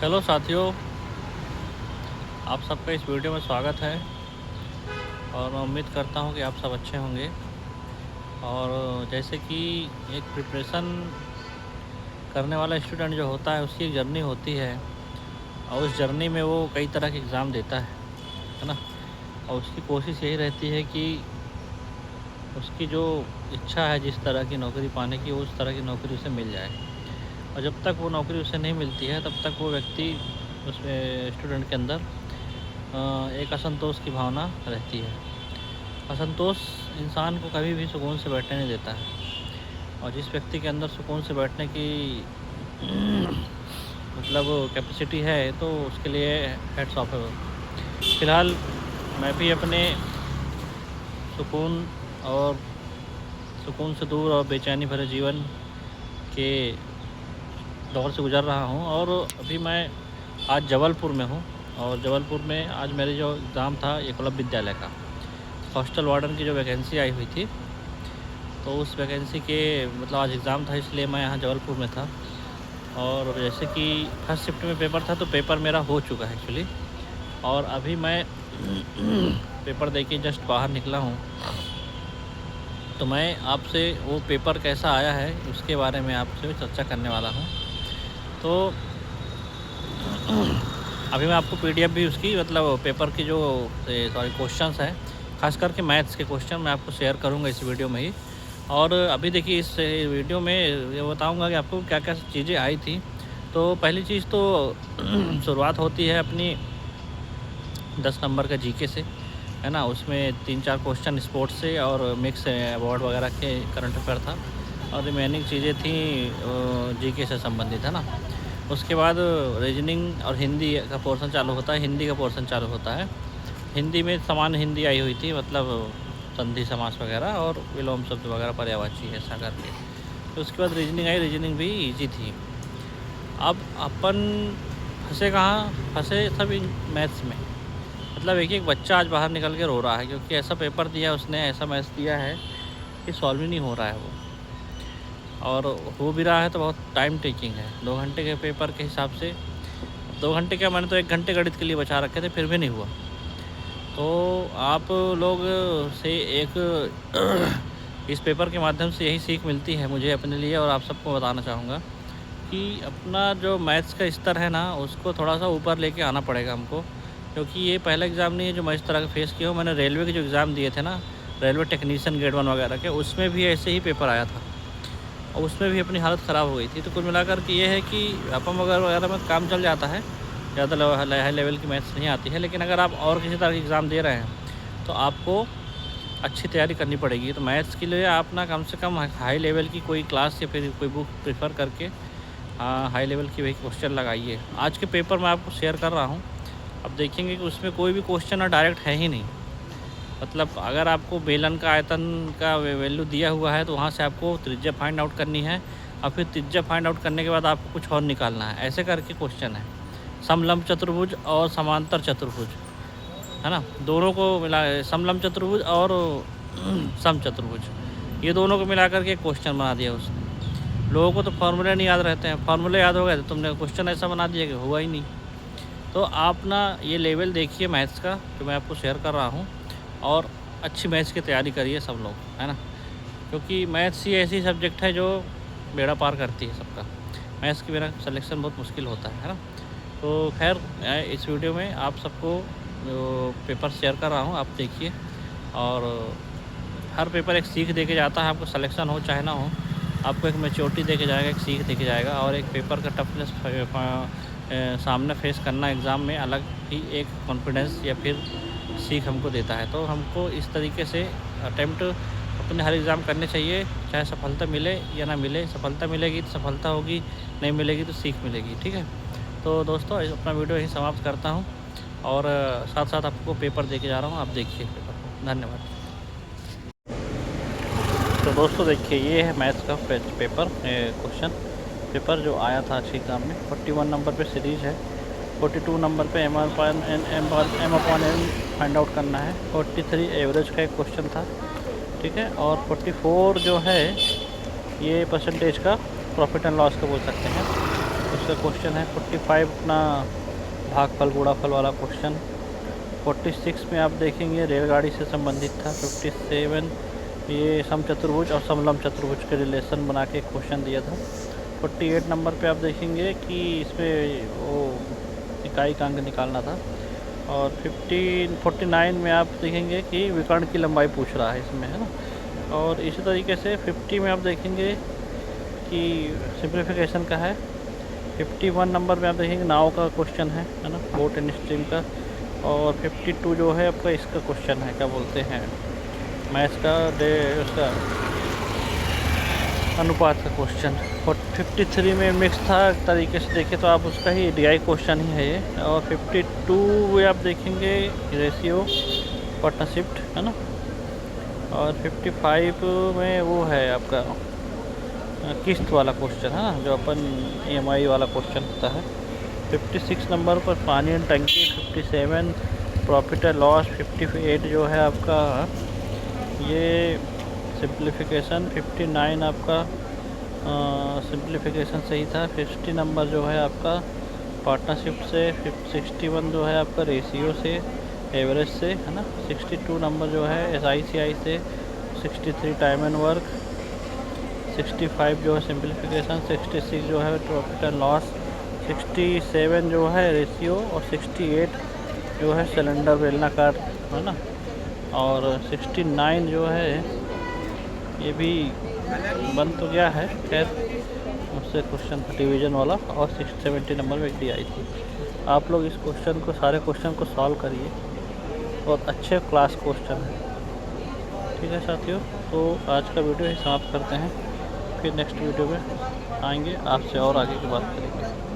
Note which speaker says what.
Speaker 1: Hello साथियों, आप सबका इस वीडियो में स्वागत है और मैं उम्मीद करता हूं कि आप सब अच्छे होंगे। और जैसे कि एक प्रिपरेशन करने वाला स्टूडेंट जो होता है उसकी एक जर्नी होती है और उस जर्नी में वो कई तरह के एग्ज़ाम देता है ना। और उसकी कोशिश यही रहती है कि उसकी जो इच्छा है जिस तरह की नौकरी पाने की उस तरह की नौकरी उसे मिल जाए। और जब तक वो नौकरी उसे नहीं मिलती है तब तक वो व्यक्ति उसमें स्टूडेंट के अंदर एक असंतोष की भावना रहती है। असंतोष इंसान को कभी भी सुकून से बैठने नहीं देता है और जिस व्यक्ति के अंदर सुकून से बैठने की मतलब कैपेसिटी है तो उसके लिए हेड्स ऑफ है। फ़िलहाल मैं भी अपने सुकून और सुकून से दूर और बेचैनी भरे जीवन के दौर से गुज़र रहा हूँ। और अभी मैं आज जबलपुर में हूँ और जबलपुर में आज मेरे जो एग्ज़ाम था एकलव्य विद्यालय का हॉस्टल वार्डन की जो वैकेंसी आई हुई थी, तो उस वैकेंसी के मतलब आज एग्ज़ाम था इसलिए मैं यहाँ जबलपुर में था। और जैसे कि फर्स्ट शिफ्ट में पेपर था तो पेपर मेरा हो चुका है एक्चुअली। और अभी मैं पेपर दे के जस्ट बाहर निकला हूँ, तो मैं आपसे वो पेपर कैसा आया है उसके बारे में आपसे चर्चा करने वाला हूँ। तो अभी मैं आपको पीडीएफ भी उसकी मतलब पेपर की जो सॉरी क्वेश्चंस हैं, ख़ास करके मैथ्स के क्वेश्चन मैं आपको शेयर करूँगा इस वीडियो में ही। और अभी देखिए इस वीडियो में ये बताऊँगा कि आपको क्या-क्या चीज़ें आई थी। तो पहली चीज़ तो शुरुआत होती है अपनी 10 नंबर का जीके से, है ना। उसमें 3-4 क्वेश्चन स्पोर्ट्स से और मिक्स अवार्ड वगैरह के करंट अफेयर था और रिमेनिंग चीज़ें थी जीके से संबंधित, है ना। उसके बाद रीजनिंग और हिंदी का पोर्शन चालू होता है, हिंदी का पोर्शन चालू होता है। हिंदी में सामान्य हिंदी आई हुई थी, मतलब संधि समास वगैरह और विलोम शब्द वगैरह पर्यायवाची ऐसा करके। तो उसके बाद रीजनिंग आई, रीजनिंग भी ईजी थी। अब अपन फँसे कहाँ, फँसे सब इन मैथ्स में। मतलब एक बच्चा आज बाहर निकल के रो रहा है क्योंकि ऐसा पेपर दिया उसने, ऐसा मैथ्स दिया है कि सॉल्व ही नहीं हो रहा है वो। और हो भी रहा है तो बहुत टाइम टेकिंग है। 2 घंटे के पेपर के हिसाब से 2 घंटे क्या, मैंने तो 1 घंटे गणित के लिए बचा रखे थे, फिर भी नहीं हुआ। तो आप लोग से एक इस पेपर के माध्यम से यही सीख मिलती है मुझे अपने लिए और आप सबको बताना चाहूँगा कि अपना जो मैथ्स का स्तर है ना, उसको थोड़ा-सा ऊपर लेके आना पड़ेगा हमको। क्योंकि ये पहला एग्ज़ाम नहीं है जो मैं इस तरह का फेस किया हूँ। मैंने रेलवे के जो एग्ज़ाम दिए थे ना, रेलवे टेक्नीशियन ग्रेड 1 वगैरह के, उसमें भी ऐसे ही पेपर आया था और उसमें भी अपनी हालत ख़राब हो गई थी। तो कुल मिलाकर के ये है कि अपन वगैरह में काम चल जाता है, ज़्यादा हाई लेवल की मैथ्स नहीं आती है। लेकिन अगर आप और किसी तरह के एग्ज़ाम दे रहे हैं तो आपको अच्छी तैयारी करनी पड़ेगी। तो मैथ्स के लिए आप ना कम से कम हाई लेवल की कोई क्लास या फिर कोई बुक प्रेफर करके हाई लेवल की वही क्वेश्चन लगाइए। आज के पेपर मैं आपको शेयर कर रहा हूँ, अब देखेंगे कि उसमें कोई भी क्वेश्चन डायरेक्ट है ही नहीं। मतलब अगर आपको बेलन का आयतन का वैल्यू दिया हुआ है तो वहाँ से आपको त्रिज्या फाइंड आउट करनी है और फिर त्रिज्या फाइंड आउट करने के बाद आपको कुछ और निकालना है, ऐसे करके क्वेश्चन है। समलंब चतुर्भुज और समांतर चतुर्भुज, है ना, दोनों को मिला, समलंब चतुर्भुज और समचतुर्भुज, ये दोनों को मिला करके एक क्वेश्चन बना दिया उसने। लोगों को तो फार्मूले नहीं याद रहते हैं, फार्मूले याद हो गए तो तुमने क्वेश्चन ऐसा बना दिया कि हुआ ही नहीं। तो आप ना ये लेवल देखिए मैथ्स का जो मैं आपको शेयर कर रहा हूँ और अच्छी मैथ्स की तैयारी करिए सब लोग, है ना। क्योंकि मैथ्स ही ऐसी सब्जेक्ट है जो बेड़ा पार करती है सबका। मैथ्स के बिना सिलेक्शन बहुत मुश्किल होता है ना। तो खैर इस वीडियो में आप सबको जो पेपर शेयर कर रहा हूँ आप देखिए। और हर पेपर एक सीख दे के जाता है, आपको सिलेक्शन हो चाहे ना हो, आपको एक मैच्योरिटी दे के जाएगा, एक सीख दे के जाएगा। और एक पेपर का टफनेस सामने फेस करना एग्ज़ाम में अलग ही एक कॉन्फिडेंस या फिर सीख हमको देता है। तो हमको इस तरीके से अटेम्प्ट अपने हर एग्ज़ाम करने चाहिए, चाहे सफलता मिले या ना मिले। सफलता मिलेगी तो सफलता होगी, नहीं मिलेगी तो सीख मिलेगी, ठीक है। तो दोस्तों अपना वीडियो यहीं समाप्त करता हूँ और साथ साथ आपको पेपर दे के जा रहा हूँ, आप देखिए पेपर को। धन्यवाद। तो दोस्तों देखिए ये है मैथ्स का पेपर क्वेश्चन पेपर जो आया था अच्छे एग्ज़ाम में। 41 नंबर पे सीरीज़ है, 42 नंबर पे M upon N find out करना है, 43 एवरेज का एक क्वेश्चन था, ठीक है। और 44 जो है ये परसेंटेज का प्रॉफिट एंड लॉस का बोल सकते हैं। उसका क्वेश्चन है 45 अपना भागफल गुणाफल वाला क्वेश्चन। 46 में आप देखेंगे रेलगाड़ी से संबंधित था। 57 ये समचतुर्भुज और समलंब चतुर्भुज के रिलेशन बना के क्वेश्चन दिया था। 48 नंबर पे आप देखेंगे कि इसमें वो इकाई का अंक निकालना था। और 49 में आप देखेंगे कि विकर्ण की लंबाई पूछ रहा है इसमें, है ना। और इसी तरीके से 50 में आप देखेंगे कि सिंप्लीफिकेशन का है। 51 नंबर में आप देखेंगे नाव का क्वेश्चन है ना, बोट एंड स्ट्रीम का। और 52 जो है आपका इसका क्वेश्चन है, क्या बोलते हैं, मैथ्स का उसका अनुपात का क्वेश्चन। और 53 में मिक्स था तरीके से देखें तो आप उसका ही डीआई क्वेश्चन ही है ये। और 52 में आप देखेंगे रेशियो पार्टनरशिप, है ना। और 55 में वो है आपका किस्त वाला क्वेश्चन, है ना, जो अपन ईएमआई वाला क्वेश्चन होता है। 56 नंबर पर पानी एंड टंकी। 57 प्रॉफिट एंड लॉस। 58 जो है आपका ये सिंप्लीफिकेशन। 59 आपका सिंप्लीफिकेशन सही था। 50 नंबर जो है आपका पार्टनरशिप से। 61 जो है आपका रेशियो से, एवरेज से, है ना। 62 नंबर जो है एसआईसीआई से। 63 टाइम एंड वर्क। 65 जो है सिंप्लीफिकेशन। 66 जो है प्रॉफिट एंड लॉस। 67 जो है रेशियो। और 68 जो है सिलेंडर बेलनाकार, है ना। और 69 जो है ये भी बन तो गया है, खैर उससे क्वेश्चन डिवीजन वाला। और 70 नंबर में एक डी आई थी। आप लोग इस क्वेश्चन को, सारे क्वेश्चन को सॉल्व करिए, बहुत अच्छे क्लास क्वेश्चन है। ठीक है साथियों, तो आज का वीडियो ही समाप्त करते हैं। फिर नेक्स्ट वीडियो में आएंगे आपसे और आगे की बात करेंगे।